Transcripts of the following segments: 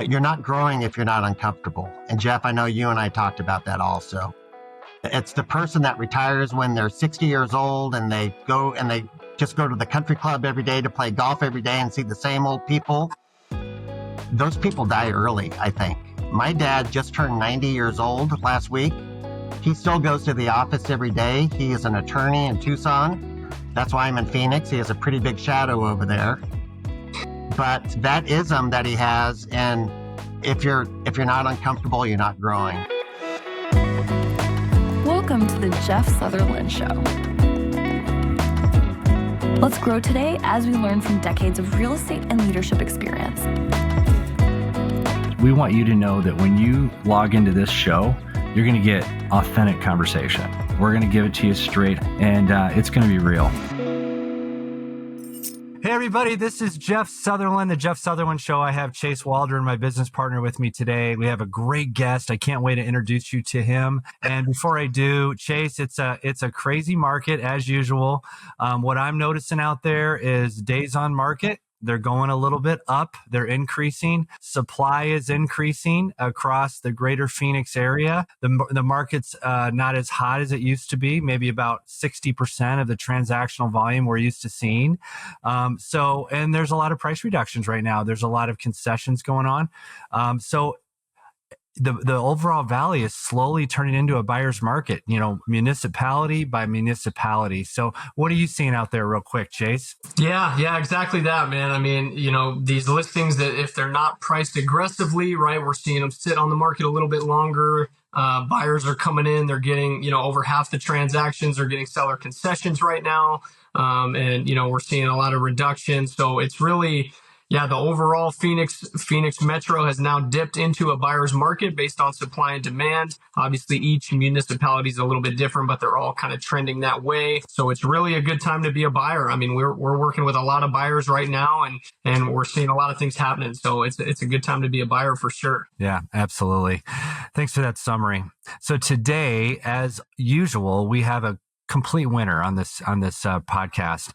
You're not growing if you're not uncomfortable. And Jeff, I know you and I talked about that also. It's the person that retires when they're 60 years old and they just go to the country club every day to play golf every day and see the same old people. Those people die early, I think. My dad just turned 90 years old last week. He still goes to the office every day. He is an attorney in Tucson. That's why I'm in Phoenix. He has a pretty big shadow over there. But that ism that he has, and if you're not uncomfortable, you're not growing. Welcome to the Jeff Sutherlin Show. Let's grow today as we learn from decades of real estate and leadership experience. We want you to know that when you log into this show, you're going to get authentic conversation. We're going to give it to you straight, and it's going to be real. Hey, everybody, this is Jeff Sutherlin, the Jeff Sutherlin Show. I have Chase Waldron, my business partner, with me today. We have a great guest. I can't wait to introduce you to him. And before I do, Chase, it's a crazy market as usual. What I'm noticing out there is days on market. They're going a little bit up. They're increasing. Supply is increasing across the greater Phoenix area. The market's not as hot as it used to be, maybe about 60% of the transactional volume we're used to seeing. And there's a lot of price reductions right now. There's a lot of concessions going on. The overall valley is slowly turning into a buyer's market, municipality by municipality. So what are you seeing out there real quick, Chase? Yeah, exactly that, man. I mean, these listings that if they're not priced aggressively, right, we're seeing them sit on the market a little bit longer. Buyers are coming in, they're getting, over half the transactions are getting seller concessions right now. We're seeing a lot of reduction. So it's really, the overall Phoenix Metro has now dipped into a buyer's market based on supply and demand. Obviously, each municipality is a little bit different, but they're all kind of trending that way. So it's really a good time to be a buyer. I mean, we're working with a lot of buyers right now, and we're seeing a lot of things happening. So it's a good time to be a buyer for sure. Yeah, absolutely. Thanks for that summary. So today, as usual, we have a complete winner on this podcast.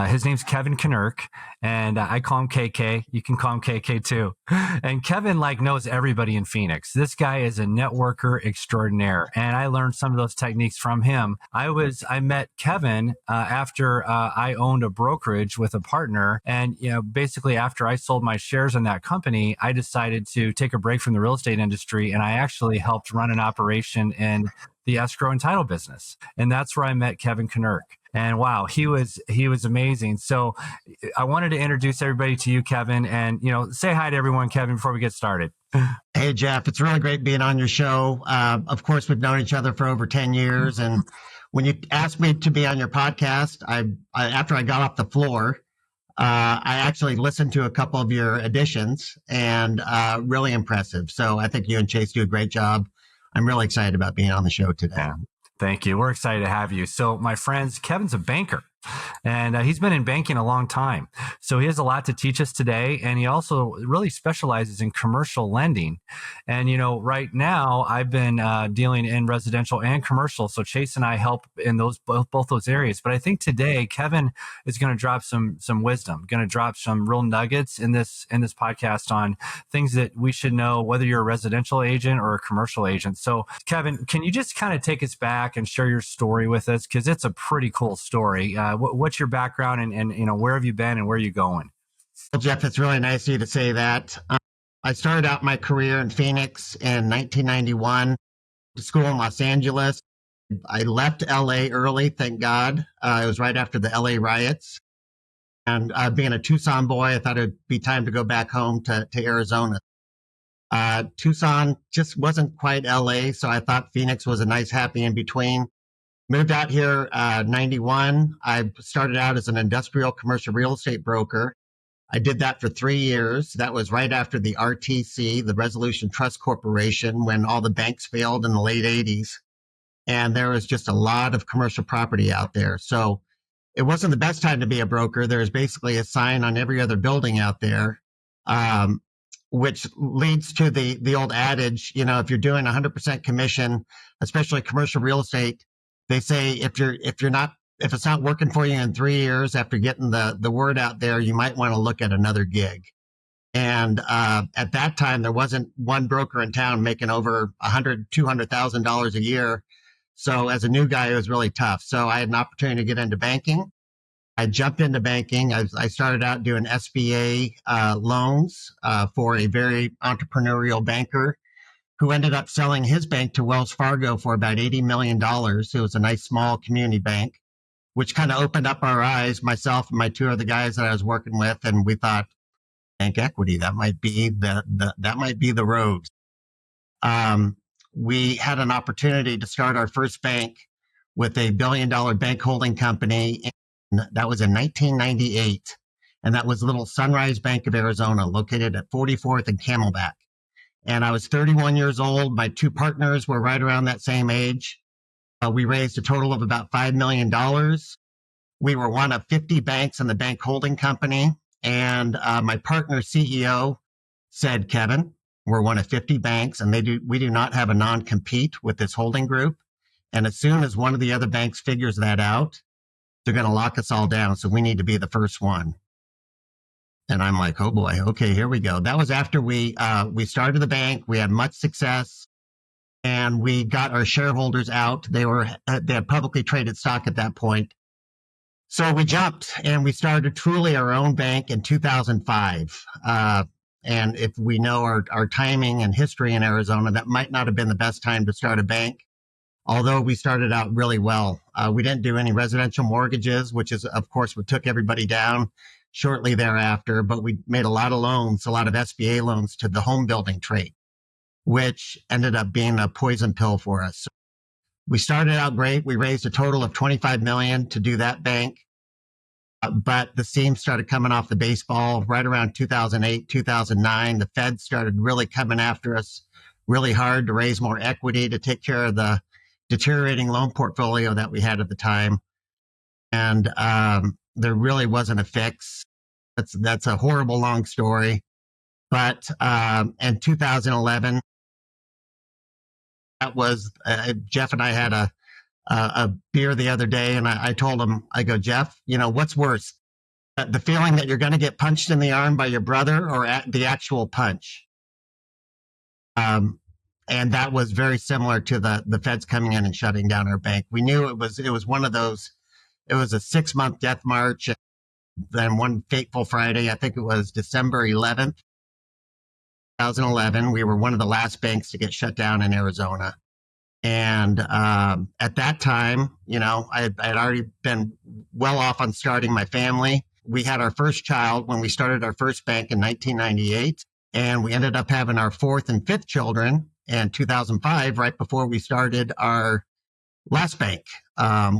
His name's Kevin Kinerk, and I call him KK. You can call him KK too. And Kevin knows everybody in Phoenix. This guy is a networker extraordinaire, and I learned some of those techniques from him. I met Kevin after I owned a brokerage with a partner, and basically after I sold my shares in that company, I decided to take a break from the real estate industry, and I actually helped run an operation in the escrow and title business. And that's where I met Kevin Kinerk. And wow, he was amazing. So I wanted to introduce everybody to you, Kevin, and, say hi to everyone, Kevin, before we get started. Hey, Jeff, it's really great being on your show. Of course, we've known each other for over 10 years. And when you asked me to be on your podcast, after I got off the floor, I actually listened to a couple of your editions, and really impressive. So I think you and Chase do a great job. I'm really excited about being on the show today. Yeah, thank you. We're excited to have you. So my friends, Kevin's a banker, and he's been in banking a long time. So he has a lot to teach us today. And he also really specializes in commercial lending. And, right now I've been dealing in residential and commercial. So Chase and I help in both those areas. But I think today Kevin is going to drop some wisdom, going to drop some real nuggets in this podcast on things that we should know, whether you're a residential agent or a commercial agent. So Kevin, can you just kind of take us back and share your story with us? Because it's a pretty cool story. What's your background, and where have you been and where are you going? Well, Jeff, it's really nice of you to say that. I started out my career in Phoenix in 1991, to school in Los Angeles. I left LA early, thank God. It was right after the LA riots. And being a Tucson boy, I thought it'd be time to go back home to Arizona. Tucson just wasn't quite LA, so I thought Phoenix was a nice happy in between. Moved out here 91. I started out as an industrial commercial real estate broker. I did that for 3 years. That was right after the RTC, the Resolution Trust Corporation, when all the banks failed in the late 80s. And there was just a lot of commercial property out there. So it wasn't the best time to be a broker. There was basically a sign on every other building out there, which leads to the old adage, if you're doing 100% commission, especially commercial real estate, they say if it's not working for you in 3 years after getting the word out there, you might want to look at another gig. And at that time, there wasn't one broker in town making over $200,000 a year. So as a new guy, it was really tough. So I had an opportunity to get into banking. I jumped into banking. I started out doing SBA loans for a very entrepreneurial banker who ended up selling his bank to Wells Fargo for about $80 million. It was a nice small community bank, which kind of opened up our eyes, myself and my two other guys that I was working with. And we thought, bank equity, that might be the road. We had an opportunity to start our first bank with a $1 billion bank holding company. And that was in 1998. And that was Little Sunrise Bank of Arizona, located at 44th and Camelback. And I was 31 years old. My two partners were right around that same age. We raised a total of about $5 million. We were one of 50 banks in the bank holding company. And my partner CEO said, Kevin, we're one of 50 banks and we do not have a non-compete with this holding group. And as soon as one of the other banks figures that out, they're going to lock us all down. So we need to be the first one. And I'm like, oh boy, okay, here we go. That was after we started the bank. We had much success and we got our shareholders out. They had publicly traded stock at that point. So we jumped and we started truly our own bank in 2005. And if we know our timing and history in Arizona, that might not have been the best time to start a bank. Although we started out really well. We didn't do any residential mortgages, which is, of course, what took everybody down shortly thereafter. But we made a lot of loans, a lot of SBA loans to the home building trade, which ended up being a poison pill for us. We started out great. We raised a total of $25 million to do that bank. But the seam started coming off the baseball right around 2008, 2009. The Fed started really coming after us really hard to raise more equity to take care of the deteriorating loan portfolio that we had at the time. And there really wasn't a fix. That's a horrible long story. But in 2011, that was Jeff and I had a beer the other day, and I told him, I go, Jeff, what's worse, the feeling that you're going to get punched in the arm by your brother or the actual punch? And that was very similar to the Feds coming in and shutting down our bank. We knew it was one of those. It was a 6-month death march. Then one fateful Friday, I think it was December 11th, 2011, we were one of the last banks to get shut down in Arizona. And at that time, I had already been well off on starting my family. We had our first child when we started our first bank in 1998, and we ended up having our fourth and fifth children in 2005, right before we started our last bank,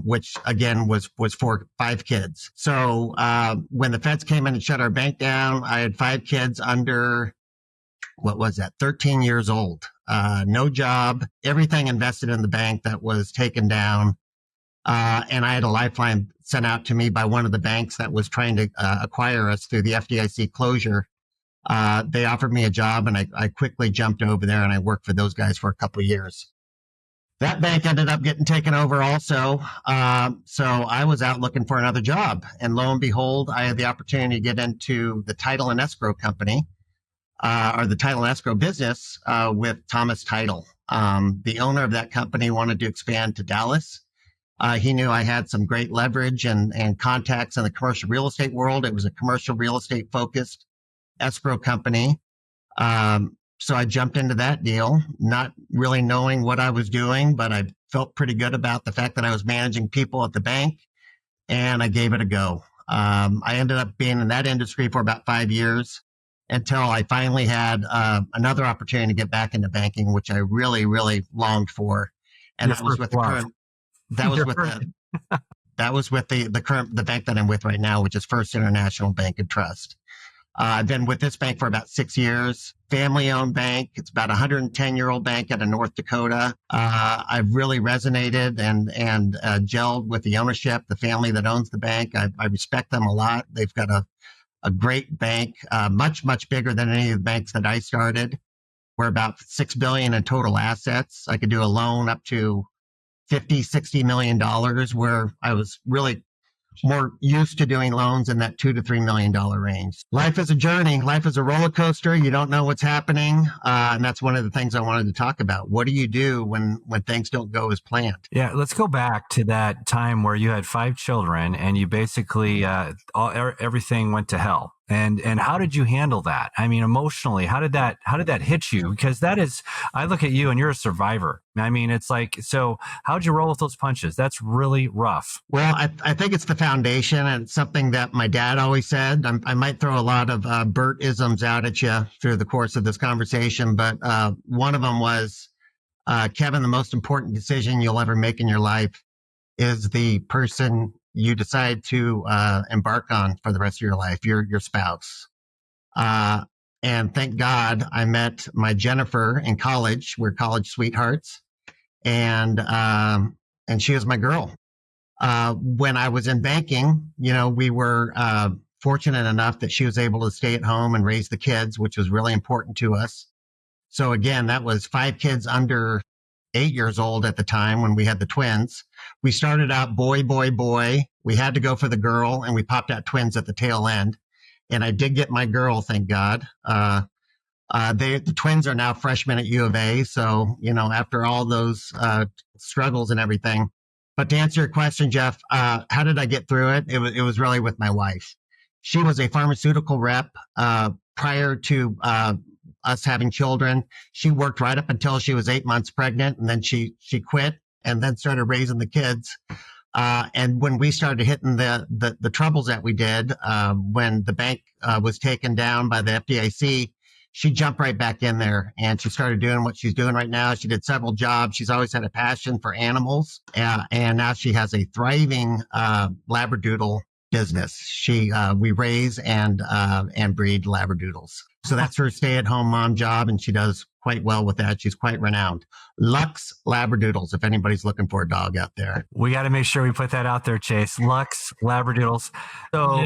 which again was for 5 kids. So when the Feds came in and shut our bank down, I had 5 kids under, 13 years old. No job, everything invested in the bank that was taken down. And I had a lifeline sent out to me by one of the banks that was trying to acquire us through the FDIC closure. They offered me a job and I quickly jumped over there and I worked for those guys for a couple of years. That bank ended up getting taken over also. So I was out looking for another job. And lo and behold, I had the opportunity to get into the title and escrow company. Or the title and escrow business with Thomas Title. The owner of that company wanted to expand to Dallas. He knew I had some great leverage and contacts in the commercial real estate world. It was a commercial real estate focused escrow company. So I jumped into that deal, not really knowing what I was doing, but I felt pretty good about the fact that I was managing people at the bank, and I gave it a go. I ended up being in that industry for about 5 years, until I finally had another opportunity to get back into banking, which I really, really longed for. And that was with the current, that was with the bank that I'm with right now, which is First International Bank and Trust. I've been with this bank for about 6 years, family-owned bank. It's about a 110-year-old bank out of North Dakota. I've really resonated and gelled with the ownership, the family that owns the bank. I respect them a lot. They've got a great bank, much, much bigger than any of the banks that I started. We're about $6 billion in total assets. I could do a loan up to $50, $60 million, where I was really more used to doing loans in that $2 to $3 million range. Life is a journey. Life is a roller coaster. You don't know what's happening. And that's one of the things I wanted to talk about. What do you do when things don't go as planned? Yeah, let's go back to that time where you had 5 children and you basically everything went to hell. And how did you handle that? I mean, emotionally, how did that hit you? Because I look at you and you're a survivor. I mean, it's like, so how'd you roll with those punches? That's really rough. Well, I think it's the foundation, and it's something that my dad always said. I might throw a lot of Bert-isms out at you through the course of this conversation, but one of them was, Kevin, the most important decision you'll ever make in your life is the person you decide to embark on for the rest of your life, your spouse. And thank God I met my Jennifer in college. We're college sweethearts. And she was my girl. When I was in banking, we were fortunate enough that she was able to stay at home and raise the kids, which was really important to us. So again, that was 5 kids under 8 years old at the time when we had the twins. We started out boy, boy, boy. We had to go for the girl, and we popped out twins at the tail end. And I did get my girl, thank God. The twins are now freshmen at U of A. So, after all those struggles and everything. But to answer your question, Jeff, how did I get through it? It was really with my wife. She was a pharmaceutical rep prior to us having children. She worked right up until she was 8 months pregnant, and then she quit and then started raising the kids. And when we started hitting the troubles that we did, when the bank was taken down by the FDIC, she jumped right back in there and she started doing what she's doing right now. She did several jobs. She's always had a passion for animals. And now she has a thriving Labradoodle business. We raise and breed Labradoodles. So that's her stay-at-home mom job, and she does quite well with that. She's quite renowned. Lux Labradoodles, if anybody's looking for a dog out there. We got to make sure we put that out there, Chase. Lux Labradoodles. So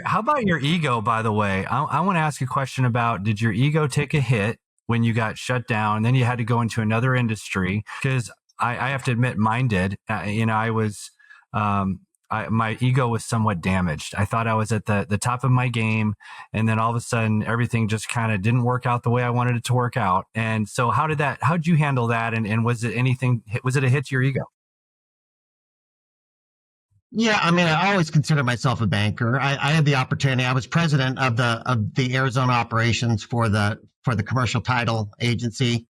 how about your ego, by the way? I want to ask a question about, did your ego take a hit when you got shut down and then you had to go into another industry? Because I have to admit mine did. My ego was somewhat damaged. I thought I was at the top of my game, and then all of a sudden everything just kind of didn't work out the way I wanted it to work out. And so how'd you handle that? And was it a hit to your ego? Yeah, I mean, I always consider myself a banker. I had the opportunity. I was president of the Arizona operations for the commercial title agency.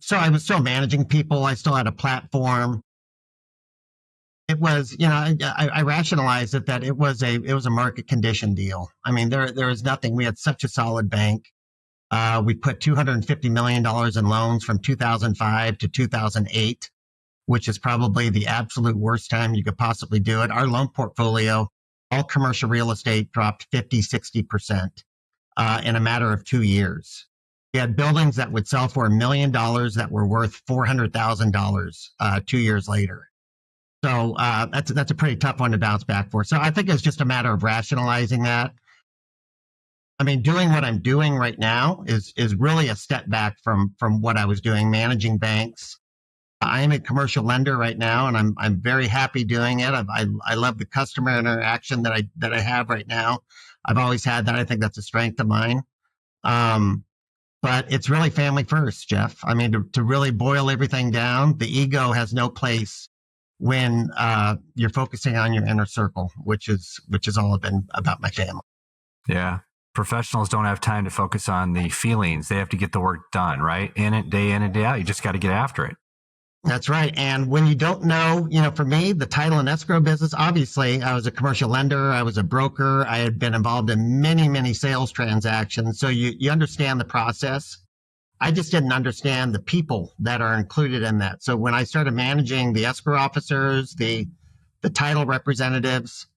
So I was still managing people. I still had a platform. It was, I rationalized it that it was a market condition deal. I mean, there was nothing. We had such a solid bank. We put $250 million in loans from 2005 to 2008, which is probably the absolute worst time you could possibly do it. Our loan portfolio, all commercial real estate, dropped 50, 60% in a matter of 2 years. We had buildings that would sell for $1 million that were worth $400,000 2 years later. So that's a pretty tough one to bounce back for. So I think it's just a matter of rationalizing that. I mean, doing what I'm doing right now is really a step back from what I was doing, managing banks. I am a commercial lender right now, and I'm very happy doing it. I love the customer interaction that I have right now. I've always had that. I think that's a strength of mine. But it's really family first, Jeff. I mean, to really boil everything down, the ego has no place when you're focusing on your inner circle, which is all been about my family. Yeah. Professionals don't have time to focus on the feelings. They have to get the work done, right? In and day out. You just got to get after it. That's right. And when you don't know, for me, the title and escrow business, obviously I was a commercial lender. I was a broker. I had been involved in many, many sales transactions. So you understand the process. I just didn't understand the people that are included in that. So when I started managing the escrow officers, the title representatives,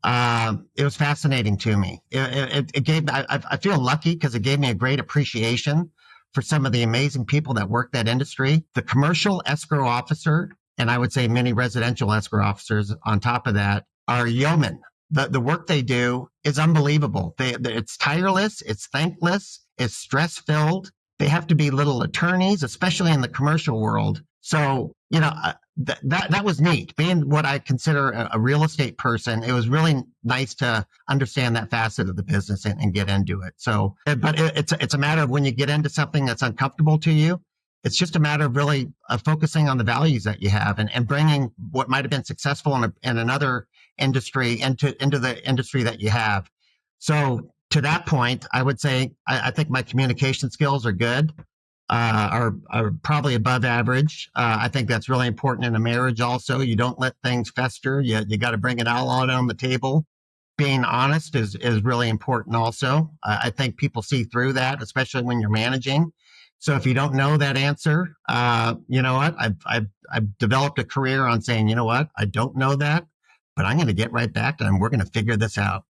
it was fascinating to me. It gave, I feel lucky because it gave me a great appreciation for some of the amazing people that work that industry. The commercial escrow officer, and I would say many residential escrow officers on top of that, are yeomen. The work they do is unbelievable. It's tireless, it's thankless, it's stress-filled. They have to be little attorneys, especially in the commercial world. So, that was neat. Being what I consider a real estate person, it was really nice to understand that facet of the business and get into it. So, but it's a matter of when you get into something that's uncomfortable to you, it's just a matter of really focusing on the values that you have and bringing what might have been successful in another industry into the industry that you have. So to that point, I would say I think my communication skills are good. Are probably above average. I think that's really important in a marriage also. You don't let things fester. You got to bring it all out on the table. Being honest is really important also. I think people see through that, especially when you're managing. So if you don't know that answer, you know what? I've developed a career on saying, you know what? I don't know that, but I'm going to get right back to them. We're going to figure this out.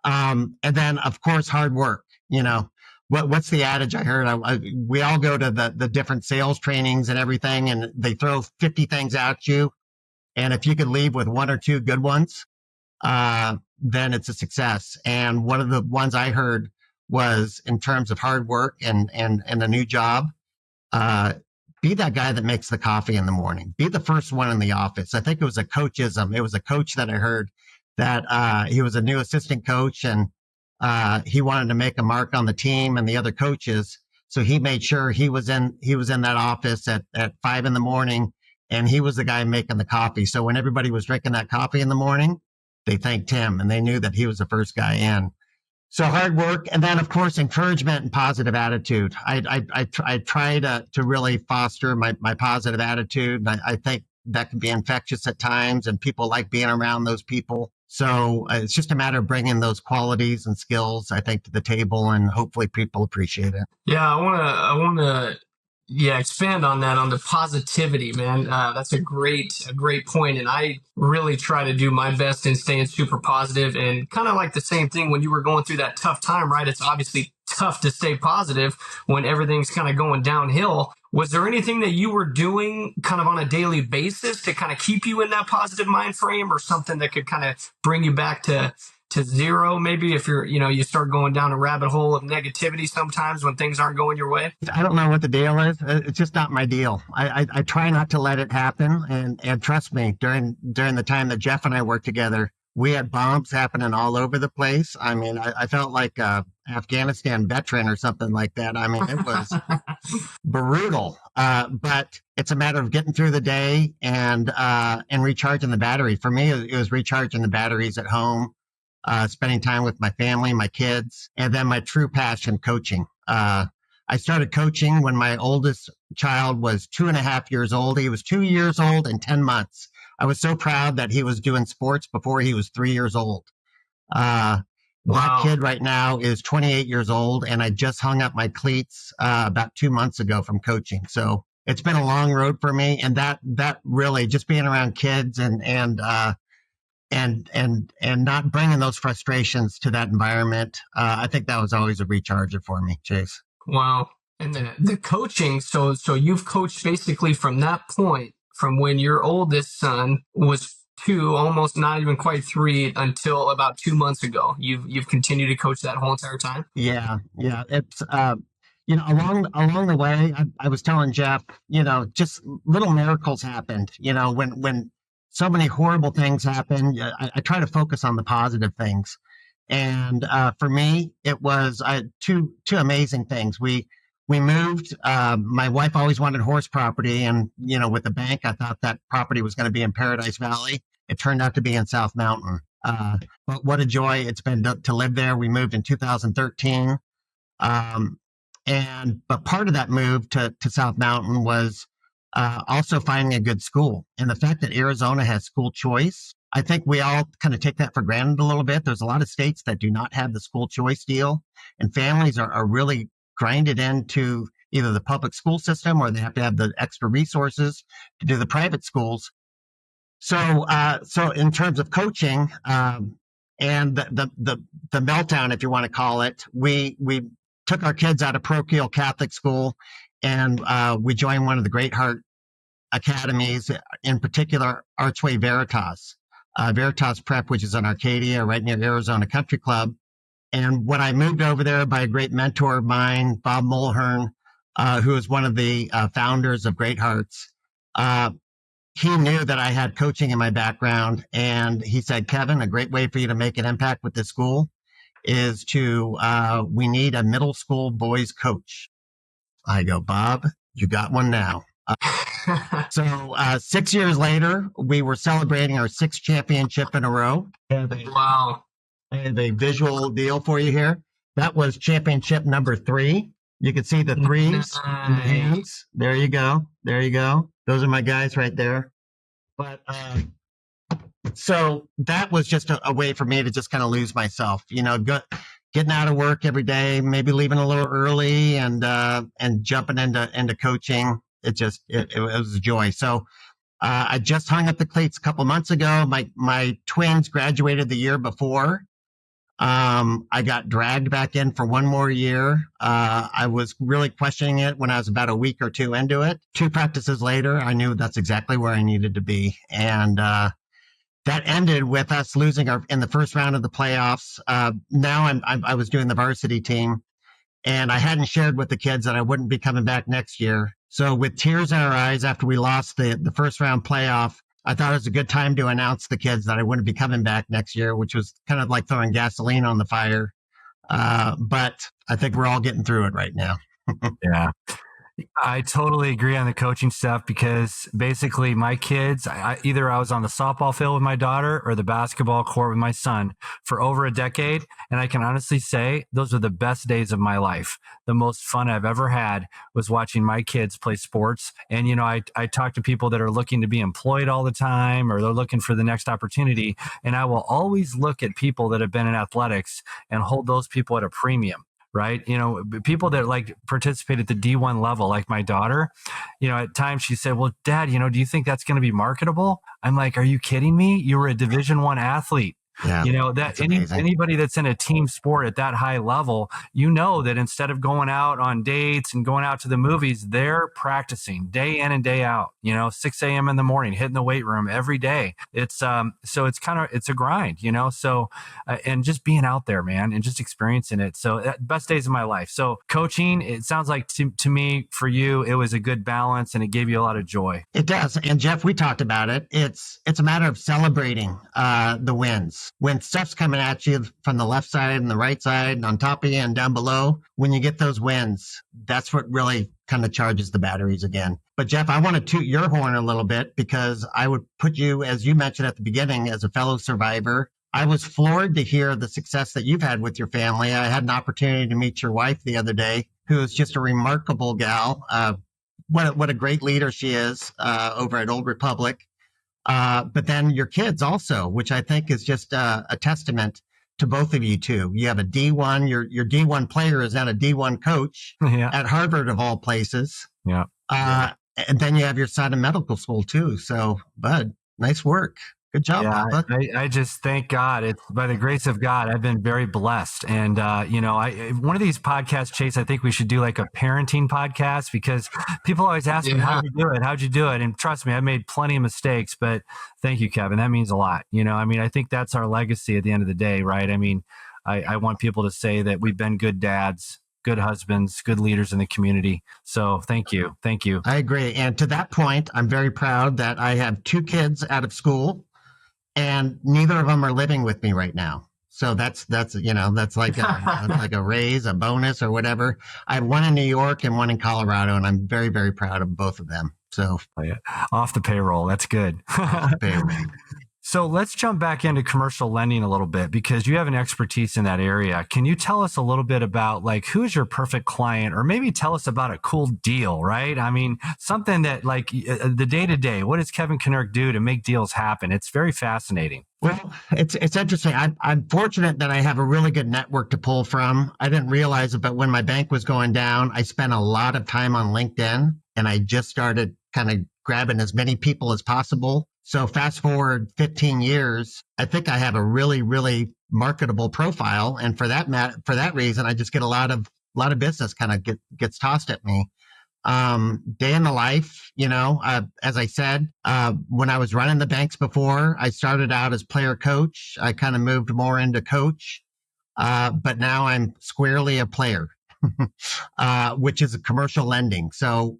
And then, of course, hard work. You know, what's the adage I heard? We all go to the different sales trainings and everything, and they throw 50 things at you. And if you could leave with one or two good ones, then it's a success. And one of the ones I heard was in terms of hard work and a new job, be that guy that makes the coffee in the morning. Be the first one in the office. I think it was a coachism. It was a coach that I heard that he was a new assistant coach and he wanted to make a mark on the team and the other coaches. So he made sure he was in that office at 5 a.m, and he was the guy making the coffee. So when everybody was drinking that coffee in the morning, they thanked him and they knew that he was the first guy in. So hard work. And then of course, encouragement and positive attitude. I try to really foster my positive attitude. And I think that can be infectious at times and people like being around those people. So it's just a matter of bringing those qualities and skills, I think, to the table, and hopefully people appreciate it. Yeah, I want to, expand on that, on the positivity, man. That's a great point. And I really try to do my best in staying super positive, and kind of like the same thing when you were going through that tough time, right? It's obviously tough to stay positive when everything's kind of going downhill. Was there anything that you were doing kind of on a daily basis to kind of keep you in that positive mind frame, or something that could kind of bring you back to zero, maybe, if you're, you start going down a rabbit hole of negativity sometimes when things aren't going your way? I don't know what the deal is. It's just not my deal. I try not to let it happen. And trust me, during the time that Jeff and I worked together, we had bombs happening all over the place. I mean, I felt like a Afghanistan veteran or something like that. I mean, it was brutal. But it's a matter of getting through the day and recharging the battery. For me, it was recharging the batteries at home, spending time with my family, my kids, and then my true passion, coaching. I started coaching when my oldest child was 2.5 years old. He was 2 years old and 10 months. I was so proud that he was doing sports before he was 3 years old. That kid right now is 28 years old, and I just hung up my cleats about 2 months ago from coaching. So it's been a long road for me, and that really, just being around kids and not bringing those frustrations to that environment, I think that was always a recharger for me, Chase. Wow. And the coaching, so you've coached basically from that point, from when your oldest son was 2, almost not even quite 3, until about 2 months ago. You've continued to coach that whole entire time? Yeah. It's along the way, I was telling Jeff, just little miracles happened. When so many horrible things happen, I try to focus on the positive things. And for me, it was two amazing things. We moved. My wife always wanted horse property, and with the bank, I thought that property was going to be in Paradise Valley. It turned out to be in South Mountain. But what a joy it's been to live there. We moved in 2013, but part of that move to South Mountain was also finding a good school, and the fact that Arizona has school choice. I think we all kind of take that for granted a little bit. There's a lot of states that do not have the school choice deal, and families are really grinded into either the public school system, or they have to have the extra resources to do the private schools. So in terms of coaching, and the meltdown, if you want to call it, we took our kids out of parochial Catholic school, and we joined one of the Great Heart academies, in particular Archway Veritas Prep, which is in Arcadia, right near Arizona Country Club. And when I moved over there by a great mentor of mine, Bob Mulhern, who is one of the founders of Great Hearts, he knew that I had coaching in my background, and he said, Kevin, a great way for you to make an impact with this school is we need a middle school boys coach. I go, Bob, you got one now. So 6 years later, we were celebrating our sixth championship in a row. Wow. I have a visual deal for you here. That was championship number 3. You can see the 3s in the hands. There you go. There you go. Those are my guys right there. But so that was just a way for me to just kind of lose myself, getting out of work every day, maybe leaving a little early and jumping into coaching. It was a joy. So I just hung up the cleats a couple months ago. My twins graduated the year before. I got dragged back in for one more year. I was really questioning it when I was about a week or 2 into it. 2 practices later, I knew that's exactly where I needed to be. And that ended with us losing in the first round of the playoffs. Now I was doing the varsity team, and I hadn't shared with the kids that I wouldn't be coming back next year. So with tears in our eyes after we lost the first round playoff, I thought it was a good time to announce to the kids that I wouldn't be coming back next year, which was kind of like throwing gasoline on the fire. But I think we're all getting through it right now. Yeah. I totally agree on the coaching stuff because basically my kids, either I was on the softball field with my daughter or the basketball court with my son for over a decade. And I can honestly say those are the best days of my life. The most fun I've ever had was watching my kids play sports. And, I talk to people that are looking to be employed all the time or they're looking for the next opportunity. And I will always look at people that have been in athletics and hold those people at a premium. Right. People that participate at the D1 level, like my daughter, at times she said, well, Dad, do you think that's going to be marketable? I'm like, are you kidding me? You were a Division I athlete. Yeah, that anybody that's in a team sport at that high level, that instead of going out on dates and going out to the movies, they're practicing day in and day out, 6 a.m. in the morning, hitting the weight room every day. It's so it's a grind, and just being out there, man, and just experiencing it. So best days of my life. So coaching, it sounds like to me, for you, it was a good balance and it gave you a lot of joy. It does. And Jeff, we talked about it. It's a matter of celebrating the wins. When stuff's coming at you from the left side and the right side and on top of you and down below, when you get those wins, that's what really kind of charges the batteries again. But Jeff, I want to toot your horn a little bit because I would put you, as you mentioned at the beginning, as a fellow survivor. I was floored to hear the success that you've had with your family. I had an opportunity to meet your wife the other day, who is just a remarkable gal. What a great leader she is over at Old Republic. But then your kids also, which I think is just a testament to both of you too. You have a D1, your D1 player is now a D1 coach at Harvard of all places. Yeah. And then you have your son in medical school too. So, Bud, nice work. Good job, Papa. I just thank God. It's by the grace of God, I've been very blessed. And, one of these podcasts, Chase, I think we should do like a parenting podcast because people always ask me, how'd you do it? How'd you do it? And trust me, I've made plenty of mistakes, but thank you, Kevin. That means a lot. I think that's our legacy at the end of the day, right? I want people to say that we've been good dads, good husbands, good leaders in the community. So thank you. Thank you. I agree. And to that point, I'm very proud that I have 2 kids out of school. And neither of them are living with me right now. So that's like like a raise, a bonus or whatever. I have one in New York and one in Colorado, and I'm very, very proud of both of them. So off the payroll. That's good. Off the payroll. So let's jump back into commercial lending a little bit because you have an expertise in that area. Can you tell us a little bit about who's your perfect client, or maybe tell us about a cool deal, right? Something that the day-to-day, what does Kevin Kinerk do to make deals happen? It's very fascinating. Well, it's interesting. I'm fortunate that I have a really good network to pull from. I didn't realize it, but when my bank was going down, I spent a lot of time on LinkedIn, and I just started kind of grabbing as many people as possible. So fast forward 15 years, I think I have a really, really marketable profile. And for that reason, I just get a lot of business kind of gets tossed at me. Day in the life, as I said, when I was running the banks before, I started out as player coach. I kind of moved more into coach. But now I'm squarely a player, which is a commercial lending. So,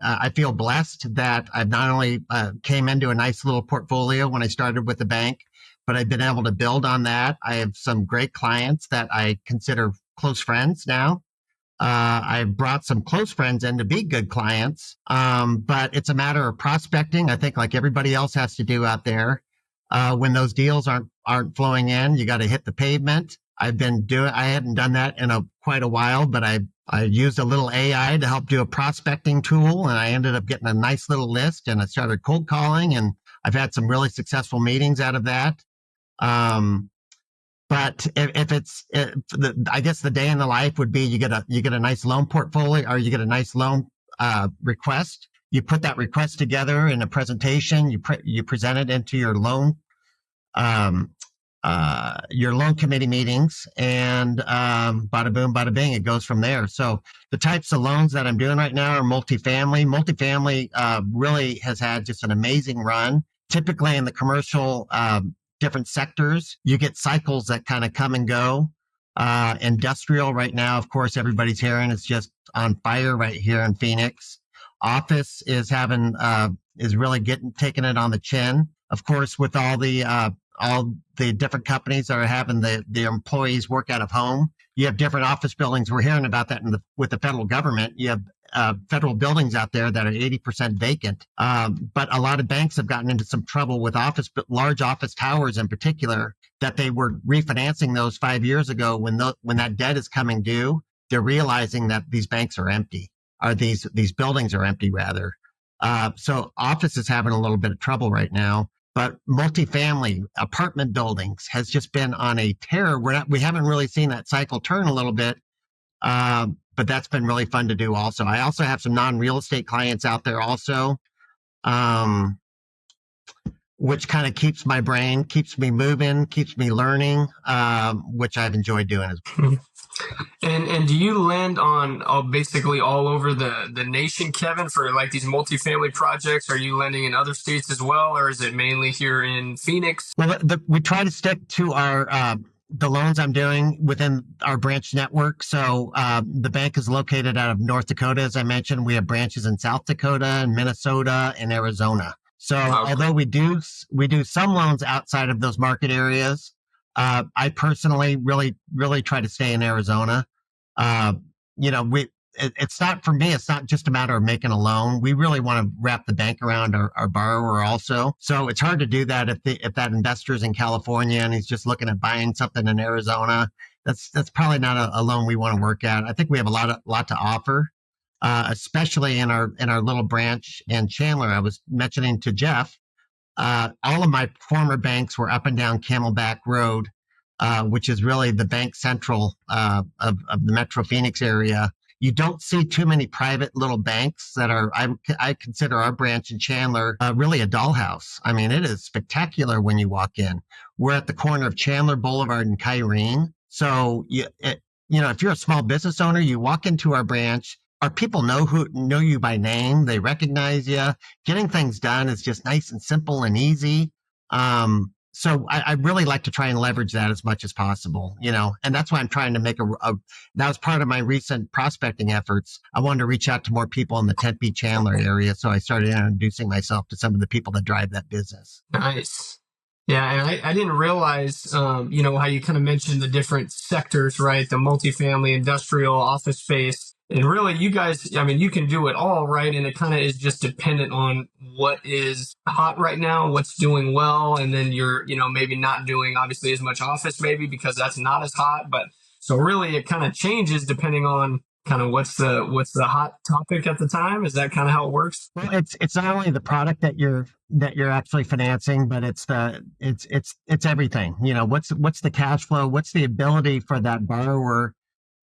I feel blessed that I've not only came into a nice little portfolio when I started with the bank, but I've been able to build on that. I have some great clients that I consider close friends now. I've brought some close friends in to be good clients. But it's a matter of prospecting. I think like everybody else has to do out there. When those deals aren't flowing in, you got to hit the pavement. I hadn't done that in quite a while, but I used a little AI to help do a prospecting tool, and I ended up getting a nice little list, and I started cold calling, and I've had some really successful meetings out of that. But I guess the day in the life would be you get a nice loan portfolio, or you get a nice loan request. You put that request together in a presentation. You present it into your loan committee meetings, and bada boom, bada bing, it goes from there. So the types of loans that I'm doing right now are multifamily. Multifamily really has had just an amazing run. Typically in the commercial different sectors, you get cycles that kind of come and go. Industrial right now, of course, everybody's hearing it's just on fire right here in Phoenix. Office is really taking it on the chin. Of course, with all the different companies that are having the employees work out of home, you have different office buildings. We're hearing about that with the federal government. You have federal buildings out there that are 80% vacant. But a lot of banks have gotten into some trouble with large office towers in particular, that they were refinancing those 5 years ago. When that debt is coming due, they're realizing that these banks are empty, or these buildings are empty rather. So office is having a little bit of trouble right now. But multifamily apartment buildings has just been on a tear. We haven't really seen that cycle turn a little bit. But that's been really fun to do also. I also have some non-real estate clients out there also, which kind of keeps my brain, keeps me moving, keeps me learning, which I've enjoyed doing as well. And do you land on basically all over the nation, Kevin, for like these multifamily projects? Are you landing in other states as well, or is it mainly here in Phoenix? Well, we try to stick to the loans I'm doing within our branch network. So the bank is located out of North Dakota, as I mentioned. We have branches in South Dakota and Minnesota and Arizona. So although we do some loans outside of those market areas, I personally really try to stay in Arizona. It's not, for me, it's not just a matter of making a loan. We really want to wrap the bank around our borrower also. So it's hard to do that if that investor is in California and he's just looking at buying something in Arizona. That's probably not a loan we want to work at. I think we have a lot to offer, especially in our little branch in Chandler. I was mentioning to Jeff, all of my former banks were up and down Camelback Road, which is really the bank central of the Metro Phoenix area. You don't see too many private little banks that are, I consider our branch in Chandler really a dollhouse. I mean, it is spectacular when you walk in. We're at the corner of Chandler Boulevard and Kyrene. So, if you're a small business owner, you walk into our branch, our people know you by name. They recognize you. Getting things done is just nice and simple and easy. So I really like to try and leverage that as much as possible, and that's why I'm trying to make that was part of my recent prospecting efforts. I wanted to reach out to more people in the Tempe Chandler area. So I started introducing myself to some of the people that drive that business. Nice. Yeah. And I didn't realize, how you kind of mentioned the different sectors, right? The multifamily, industrial, office space. And really, you guys, you can do it all, right? And it kind of is just dependent on what is hot right now, what's doing well. And then you're, maybe not doing obviously as much office maybe because that's not as hot. But so really it kind of changes depending on kind of what's the hot topic at the time. Is that kind of how it works? Well, it's not only the product that you're actually financing, but it's everything. What's the cash flow? What's the ability for that borrower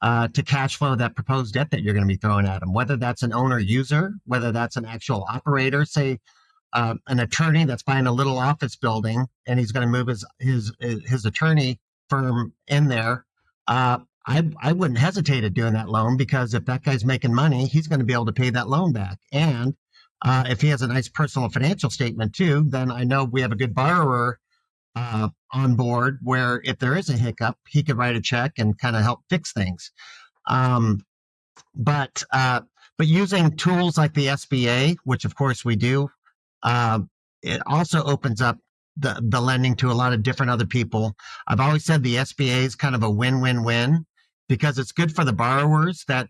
to cash flow that proposed debt that you're going to be throwing at them, whether that's an owner user, whether that's an actual operator, say an attorney that's buying a little office building and he's going to move his attorney firm in there. I wouldn't hesitate at doing that loan, because if that guy's making money, he's going to be able to pay that loan back. And if he has a nice personal financial statement too, then I know we have a good borrower on board, where if there is a hiccup, he could write a check and kind of help fix things. But using tools like the SBA, which of course we do, uh, it also opens up the lending to a lot of different other people. I've always said the SBA is kind of a win-win-win because it's good for the borrowers that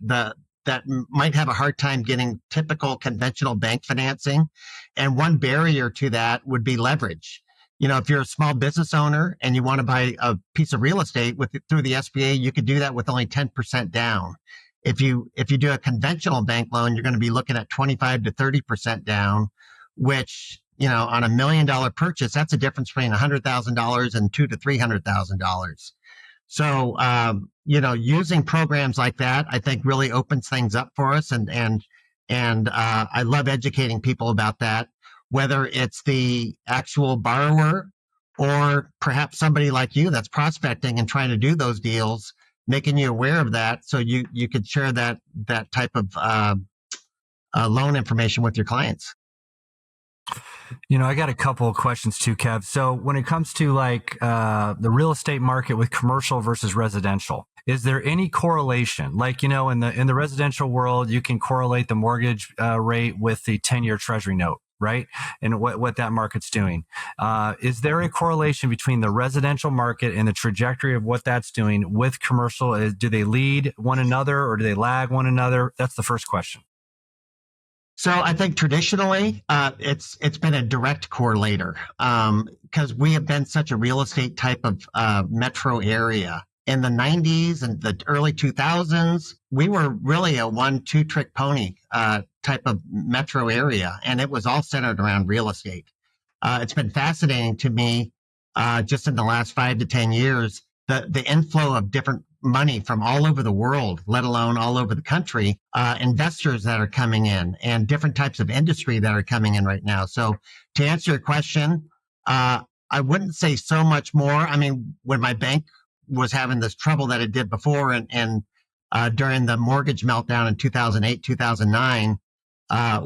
might have a hard time getting typical conventional bank financing. And one barrier to that would be leverage. If you're a small business owner and you want to buy a piece of real estate through the SBA, you could do that with only 10% down. If you do a conventional bank loan, you're going to be looking at 25 to 30% down, which, on $1 million purchase, that's a difference between $100,000 and $200,000 to $300,000. So, using programs like that, I think really opens things up for us. And I love educating people about that, whether it's the actual borrower or perhaps somebody like you that's prospecting and trying to do those deals, making you aware of that so you could share that type of loan information with your clients. I got a couple of questions too, Kev. So when it comes to the real estate market with commercial versus residential, is there any correlation? In the residential world, you can correlate the mortgage rate with the 10-year treasury note, right? And what that market's doing. Is there a correlation between the residential market and the trajectory of what that's doing with commercial? Do they lead one another or do they lag one another? That's the first question. So I think traditionally, it's been a direct correlator because we have been such a real estate type of metro area. In the 90s and the early 2000s, we were really a 1-2 trick pony type of metro area, and it was all centered around real estate. It's been fascinating to me just in the last 5 to 10 years, the inflow of different money from all over the world, let alone all over the country, investors that are coming in and different types of industry that are coming in right now. So to answer your question, I wouldn't say so much more. I mean, when my bank was having this trouble that it did before and during the mortgage meltdown in 2008, 2009,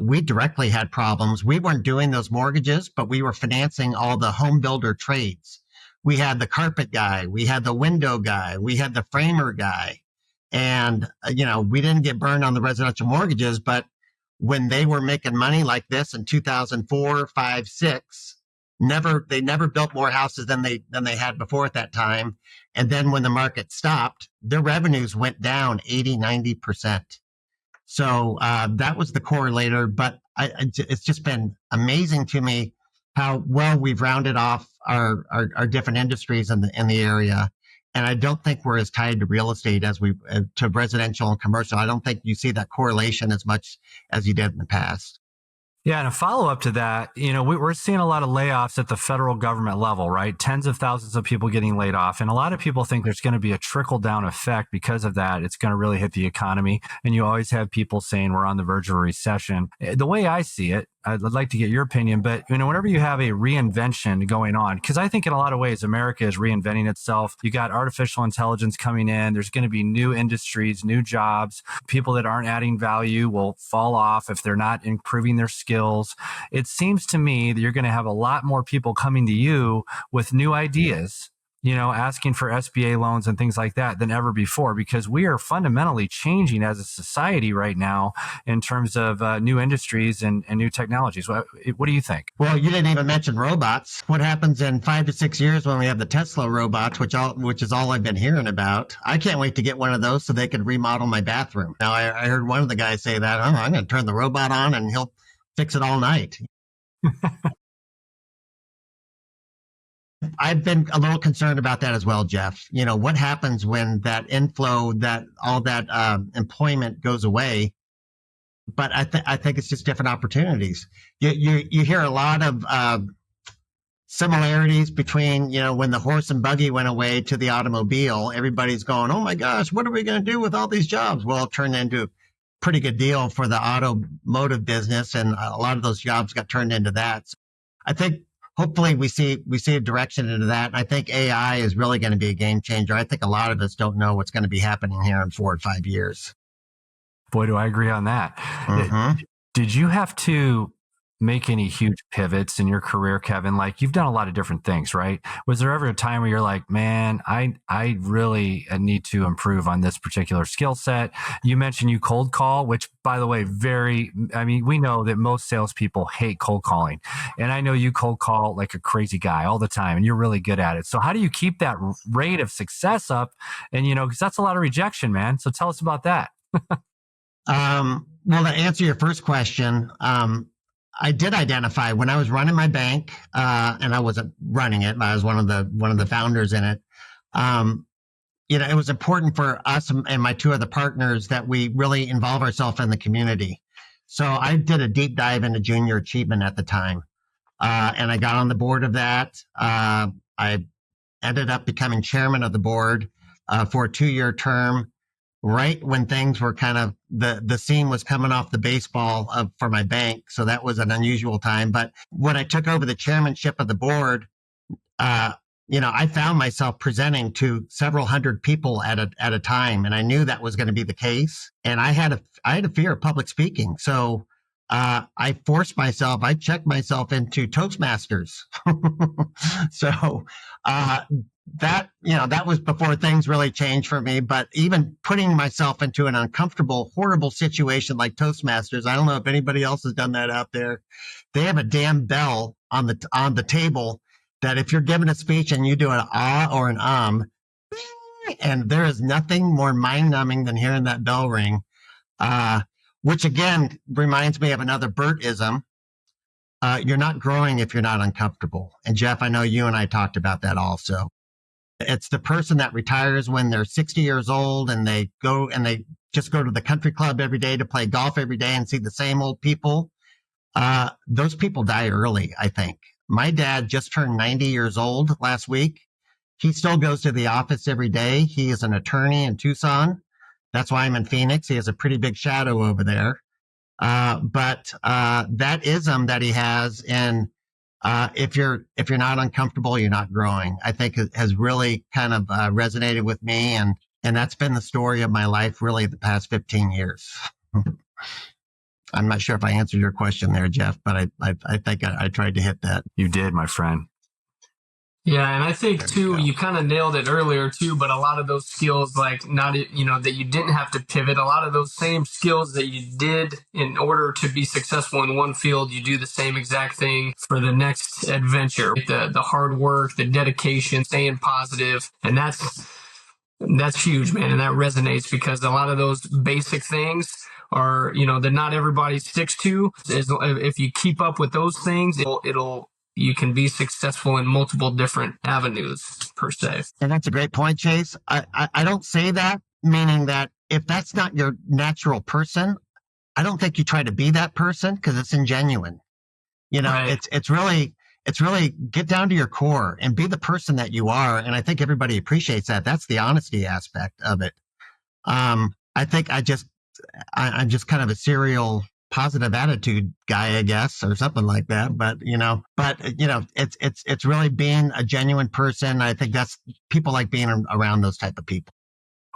we directly had problems. We weren't doing those mortgages, but we were financing all the home builder trades. We had the carpet guy, we had the window guy, we had the framer guy. And, we didn't get burned on the residential mortgages, but when they were making money like this in 2004, 5, 6, they never built more houses than they had before at that time. And then when the market stopped, their revenues went down 80, 90%. So that was the correlator. But it's just been amazing to me how well we've rounded off our different industries in the area. And I don't think we're as tied to real estate as to residential and commercial. I don't think you see that correlation as much as you did in the past. Yeah, and a follow-up to that, we're seeing a lot of layoffs at the federal government level, right? Tens of thousands of people getting laid off. And a lot of people think there's going to be a trickle-down effect because of that. It's going to really hit the economy. And you always have people saying we're on the verge of a recession. The way I see it, I'd like to get your opinion, but whenever you have a reinvention going on, because I think in a lot of ways America is reinventing itself. You got artificial intelligence coming in. There's going to be new industries, new jobs. People that aren't adding value will fall off if they're not improving their skills. It seems to me that you're going to have a lot more people coming to you with new ideas, asking for SBA loans and things like that than ever before, because we are fundamentally changing as a society right now in terms of new industries and new technologies. What do you think? Well, you didn't even mention robots. What happens in 5 to 6 years when we have the Tesla robots, which is all I've been hearing about? I can't wait to get one of those so they can remodel my bathroom. Now, I heard one of the guys say that, I'm going to turn the robot on and he'll fix it all night. I've been a little concerned about that as well, Jeff. What happens when that inflow, all that employment goes away? But I think it's just different opportunities. You hear a lot of similarities between, when the horse and buggy went away to the automobile. Everybody's going, oh my gosh, what are we going to do with all these jobs? Well, it turned into a pretty good deal for the automotive business, and a lot of those jobs got turned into that. So I think hopefully we see a direction into that. And I think AI is really going to be a game changer. I think a lot of us don't know what's going to be happening here in 4 or 5 years. Boy, do I agree on that. Mm-hmm. Did you have to make any huge pivots in your career, Kevin? Like, you've done a lot of different things, right? Was there ever a time where you're like, man, I really need to improve on this particular skill set? You mentioned you cold call, which, by the way, we know that most salespeople hate cold calling. And I know you cold call like a crazy guy all the time, and you're really good at it. So how do you keep that rate of success up? And, because that's a lot of rejection, man. So tell us about that. Well, to answer your first question, I did identify when I was running my bank, and I wasn't running it, but I was one of the founders in it. It was important for us and my two other partners that we really involve ourselves in the community. So I did a deep dive into junior achievement at the time, and I got on the board of that. I ended up becoming chairman of the board for a 2-year term, right when things were kind of the seam was coming off the baseball for my bank. So that was an unusual time. But when I took over the chairmanship of the board, I found myself presenting to several hundred people at a time, and I knew that was going to be the case. And I had a fear of public speaking, so I checked myself into Toastmasters. So that was before things really changed for me. But even putting myself into an uncomfortable, horrible situation like Toastmasters, I don't know if anybody else has done that out there. They have a damn bell on the table that if you're giving a speech and you do an or an and there is nothing more mind-numbing than hearing that bell ring, which again reminds me of another Bert-ism. You're not growing if you're not uncomfortable. And Jeff, I know you and I talked about that also. It's the person that retires when they're 60 years old and they just go to the country club every day to play golf every day and see the same old people. Those people die early, I think. My dad just turned 90 years old last week. He still goes to the office every day. He is an attorney in Tucson. That's why I'm in Phoenix. He has a pretty big shadow over there. But that ism that he has, and if you're not uncomfortable, you're not growing, I think has really kind of resonated with me, and that's been the story of my life really the past 15 years. I'm not sure if I answered your question there, Jeff, but I think I tried to hit that. You did, my friend. Yeah, and I think too, you kind of nailed it earlier too, but a lot of those skills, like that you didn't have to pivot, a lot of those same skills that you did in order to be successful in one field, you do the same exact thing for the next adventure. The hard work, the dedication, staying positive, and that's huge, man. And that resonates because a lot of those basic things are, that not everybody sticks to. If you keep up with those things, you can be successful in multiple different avenues per se. And that's a great point, Chase. I don't say that, meaning that if that's not your natural person, I don't think you try to be that person because it's ingenuine. Right. It's really get down to your core and be the person that you are. And I think everybody appreciates that. That's the honesty aspect of it. I think I'm just kind of a serial positive attitude guy, I guess, or something like that. But it's really being a genuine person. I think that's people like being around those type of people.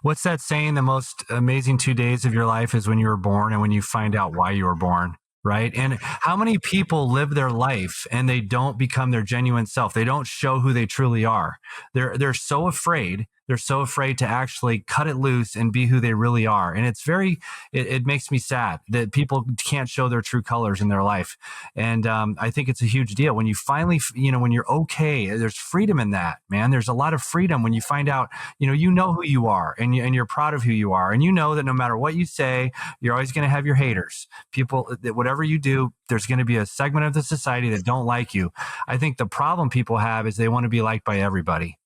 What's that saying? The most amazing 2 days of your life is when you were born and when you find out why you were born. Right. And how many people live their life and they don't become their genuine self? They don't show who they truly are. They're so afraid. They're so afraid to actually cut it loose and be who they really are. And it makes me sad that people can't show their true colors in their life. And I think it's a huge deal when you finally, when you're okay, there's freedom in that, man. There's a lot of freedom when you find out, you know who you are and you're proud of who you are. And you know that no matter what you say, you're always going to have your haters. People, that whatever you do, there's going to be a segment of the society that don't like you. I think the problem people have is they want to be liked by everybody.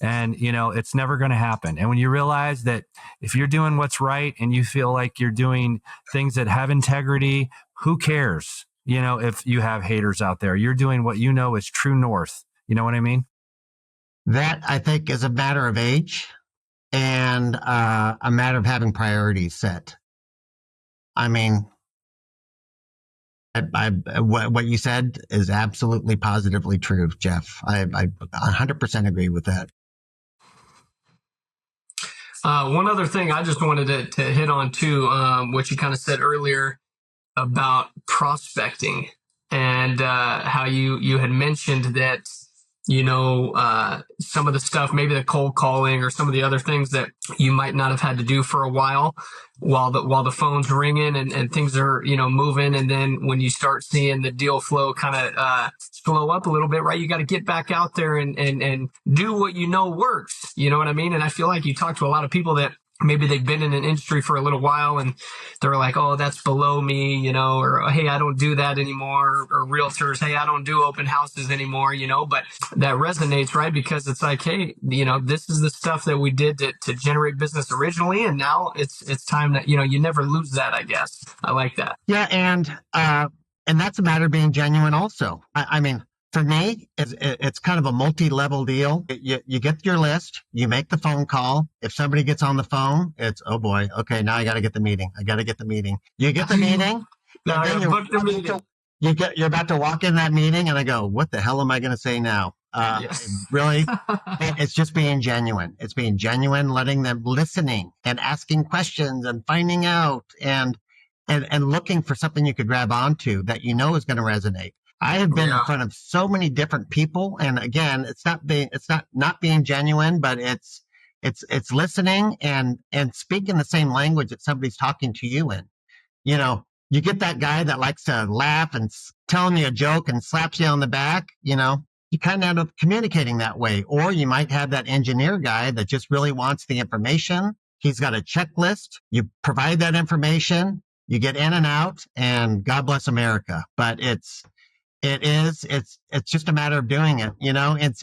And, it's never going to happen. And when you realize that if you're doing what's right and you feel like you're doing things that have integrity, who cares? If you have haters out there, you're doing what is true north. You know what I mean? That, I think, is a matter of age and a matter of having priorities set. I mean, what you said is absolutely positively true, Jeff. I 100% agree with that. One other thing I just wanted to hit on too, what you kind of said earlier about prospecting. and how you had mentioned that, some of the stuff, maybe the cold calling or some of the other things that you might not have had to do for a while the phone's ringing and things are, moving. And then when you start seeing the deal flow kind of slow up a little bit, right, you got to get back out there and do what works. You know what I mean? And I feel like you talk to a lot of people that maybe they've been in an industry for a little while and they're like, oh, that's below me, or, hey, I don't do that anymore. Or realtors, hey, I don't do open houses anymore, but that resonates, right? Because it's like, hey, this is the stuff that we did to generate business originally. And now it's time that, you never lose that, I guess. I like that. Yeah. And that's a matter of being genuine also. I mean, for me, it's kind of a multi-level deal. You get your list, you make the phone call. If somebody gets on the phone, it's, oh boy, okay, now I got to get the meeting. You get the meeting, now and then you're about to walk in that meeting, and I go, what the hell am I going to say now? Really, it's just being genuine. It's being genuine, letting them listening and asking questions and finding out and looking for something you could grab onto that is going to resonate. I have been in front of so many different people, and again, it's not being genuine, but it's listening and speaking the same language that somebody's talking to you in. You get that guy that likes to laugh and telling you a joke and slaps you on the back. You kind of end up communicating that way. Or you might have that engineer guy that just really wants the information. He's got a checklist. You provide that information, you get in and out, and God bless America. But it's just a matter of doing it,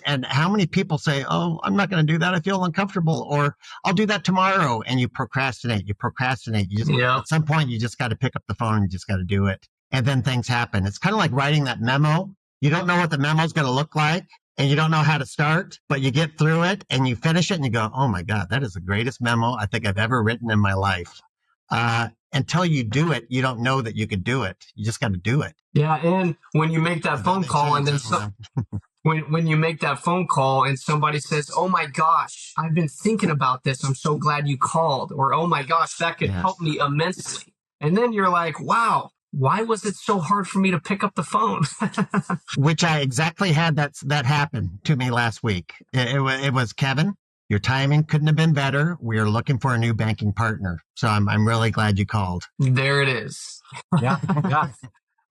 and how many people say, oh, I'm not going to do that. I feel uncomfortable, or I'll do that tomorrow. And you procrastinate. At some point, you just got to pick up the phone and you just got to do it. And then things happen. It's kind of like writing that memo. You don't know what the memo is going to look like and you don't know how to start, but you get through it and you finish it and you go, oh my God, that is the greatest memo I think I've ever written in my life. Until you do it, you don't know that you could do it. You just got to do it. Yeah, and when you make that phone call and then when you make that phone call and somebody says, oh my gosh, I've been thinking about this. I'm so glad you called. Or, oh my gosh, that could help me immensely. And then you're like, wow, why was it so hard for me to pick up the phone? Which I exactly had that happen to me last week. It was, Kevin, your timing couldn't have been better. We are looking for a new banking partner. So I'm really glad you called. There it is. Yeah.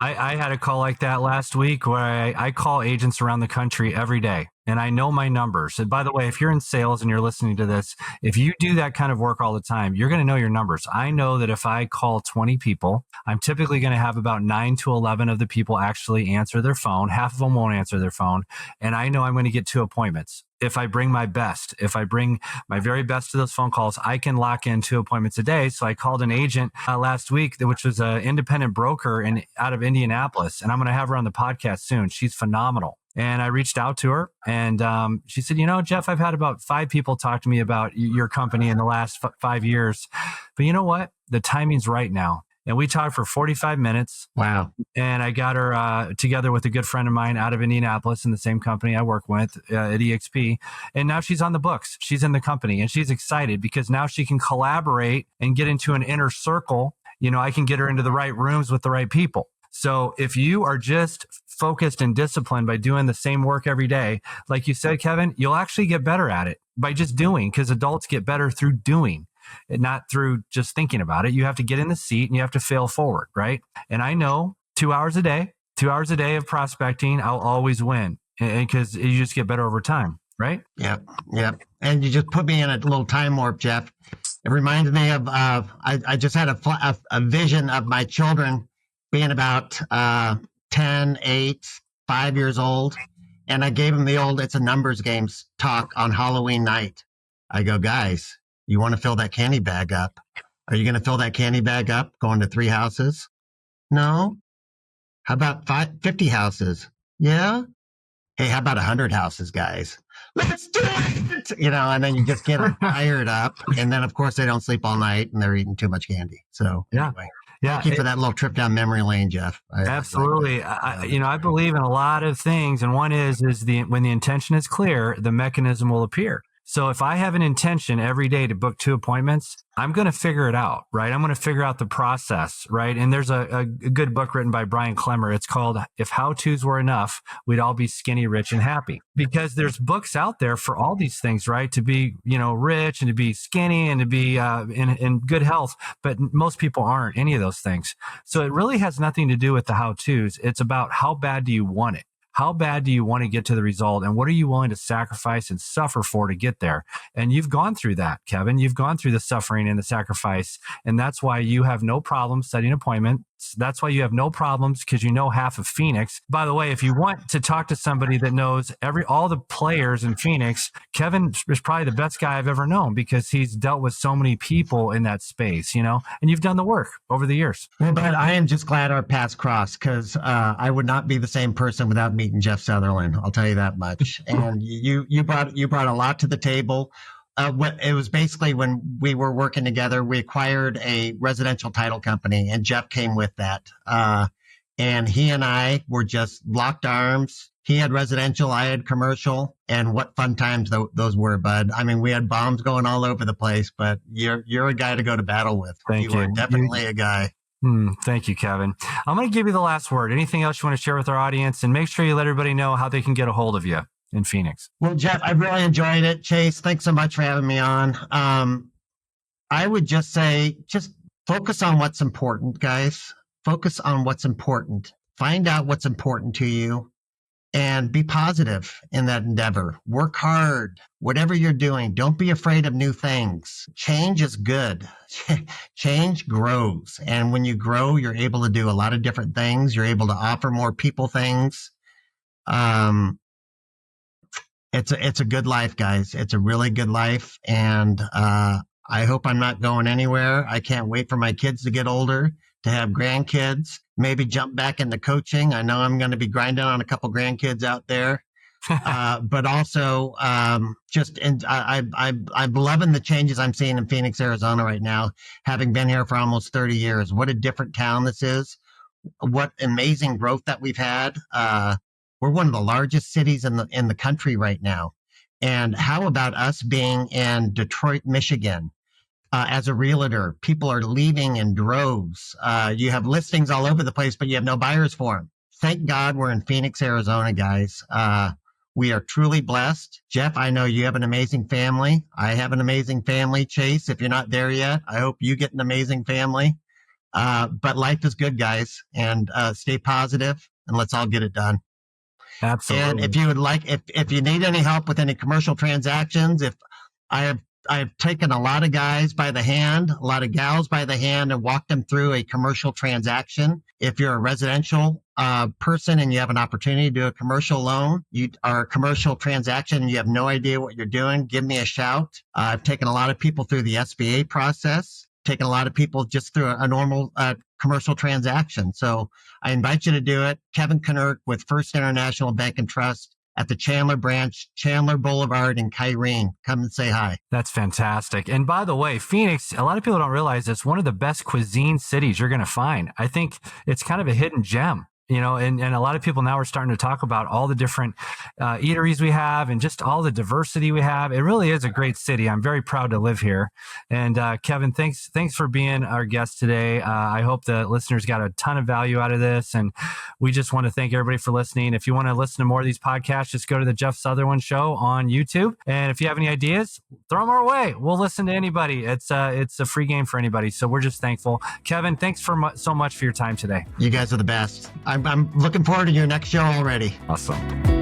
I had a call like that last week where I call agents around the country every day. And I know my numbers. And by the way, if you're in sales and you're listening to this, if you do that kind of work all the time, you're going to know your numbers. I know that if I call 20 people, I'm typically going to have about 9 to 11 of the people actually answer their phone. Half of them won't answer their phone. And I know I'm going to get 2 appointments. If I bring my best, if I bring my very best to those phone calls, I can lock in 2 appointments a day. So I called an agent last week, which was an independent broker out of Indianapolis. And I'm going to have her on the podcast soon. She's phenomenal. And I reached out to her and she said, Jeff, I've had about 5 people talk to me about your company in the last 5 years. But you know what? The timing's right now. And we talked for 45 minutes. Wow. And I got her together with a good friend of mine out of Indianapolis in the same company I work with at EXP. And now she's on the books. She's in the company and she's excited because now she can collaborate and get into an inner circle. I can get her into the right rooms with the right people. So if you are just focused and disciplined by doing the same work every day, like you said, Kevin, you'll actually get better at it by just doing, because adults get better through doing, and not through just thinking about it. You have to get in the seat and you have to fail forward, right? And I know 2 hours a day of prospecting, I'll always win, because you just get better over time, right? Yep. And you just put me in a little time warp, Jeff. It reminds me of, I just had a vision of my children being about 10, 8, 5 years old. And I gave them the old It's a Numbers Games talk on Halloween night. I go, guys, you want to fill that candy bag up? Are you going to fill that candy bag up going to 3 houses? No. How about 50 houses? Yeah. Hey, how about 100 houses, guys? Let's do it! And then you just get them fired up. And then, of course, they don't sleep all night and they're eating too much candy. So anyway. Yeah. Thank you for that little trip down memory lane, Jeff. Absolutely. I believe in a lot of things. And one is when the intention is clear, the mechanism will appear. So if I have an intention every day to book 2 appointments, I'm going to figure it out, right? I'm going to figure out the process, right? And there's a good book written by Brian Clemmer. It's called If How-Tos Were Enough, We'd All Be Skinny, Rich, and Happy. Because there's books out there for all these things, right? To be, rich and to be skinny and to be in good health. But most people aren't any of those things. So it really has nothing to do with the how-tos. It's about how bad do you want it? How bad do you want to get to the result? And what are you willing to sacrifice and suffer for to get there? And you've gone through that, Kevin. You've gone through the suffering and the sacrifice. And that's why you have no problem setting appointments. That's why you have no problems, because you know half of Phoenix. By the way, if you want to talk to somebody that knows all the players in Phoenix, Kevin is probably the best guy I've ever known, because he's dealt with so many people in that space, and you've done the work over the years. Well, but I am just glad our paths crossed, because I would not be the same person without meeting Jeff Sutherlin. I'll tell you that much. And you brought a lot to the table. It was basically when we were working together, we acquired a residential title company, and Jeff came with that. And he and I were just locked arms. He had residential, I had commercial, and what fun times those were, bud. I mean, we had bombs going all over the place, but you're a guy to go to battle with. Thank you. You are definitely a guy. Thank you, Kevin. I'm going to give you the last word. Anything else you want to share with our audience? And make sure you let everybody know how they can get a hold of you in Phoenix. Well, Jeff, I really enjoyed it. Chase, thanks so much for having me on. I would just say, just focus on what's important, guys. Focus on what's important. Find out what's important to you and be positive in that endeavor. Work hard, whatever you're doing. Don't be afraid of new things. Change is good. Change grows. And when you grow, you're able to do a lot of different things. You're able to offer more people things. It's a good life, guys. It's a really good life. And I hope I'm not going anywhere. I can't wait for my kids to get older, to have grandkids, maybe jump back into coaching. I know I'm going to be grinding on a couple grandkids out there. But also I'm loving the changes I'm seeing in Phoenix, Arizona right now, having been here for almost 30 years. What a different town this is. What amazing growth that we've had. We're one of the largest cities in the country right now. And how about us being in Detroit, Michigan? As a realtor, people are leaving in droves. You have listings all over the place, but you have no buyers for them. Thank God we're in Phoenix, Arizona, guys. We are truly blessed. Jeff, I know you have an amazing family. I have an amazing family. Chase, if you're not there yet, I hope you get an amazing family. But life is good, guys, and stay positive, and let's all get it done. Absolutely. And if you would like, if you need any help with any commercial transactions, if I have taken a lot of guys by the hand, a lot of gals by the hand, and walked them through a commercial transaction. If you're a residential person and you have an opportunity to do a commercial loan, or a commercial transaction, and you have no idea what you're doing, give me a shout. I've taken a lot of people through the SBA process, taken a lot of people just through a normal commercial transaction. So I invite you to do it. Kevin Kinerk with First International Bank and Trust at the Chandler branch, Chandler Boulevard in Kyrene. Come and say hi. That's fantastic. And by the way, Phoenix, a lot of people don't realize it's one of the best cuisine cities you're going to find. I think it's kind of a hidden gem. And a lot of people now are starting to talk about all the different eateries we have and just all the diversity we have. It really is a great city. I'm very proud to live here. And Kevin, thanks for being our guest today. I hope the listeners got a ton of value out of this. And we just want to thank everybody for listening. If you want to listen to more of these podcasts, just go to the Jeff Sutherlin Show on YouTube. And if you have any ideas, throw them our way. We'll listen to anybody. It's a free game for anybody. So we're just thankful. Kevin, thanks so much for your time today. You guys are the best. I'm looking forward to your next show already. Awesome.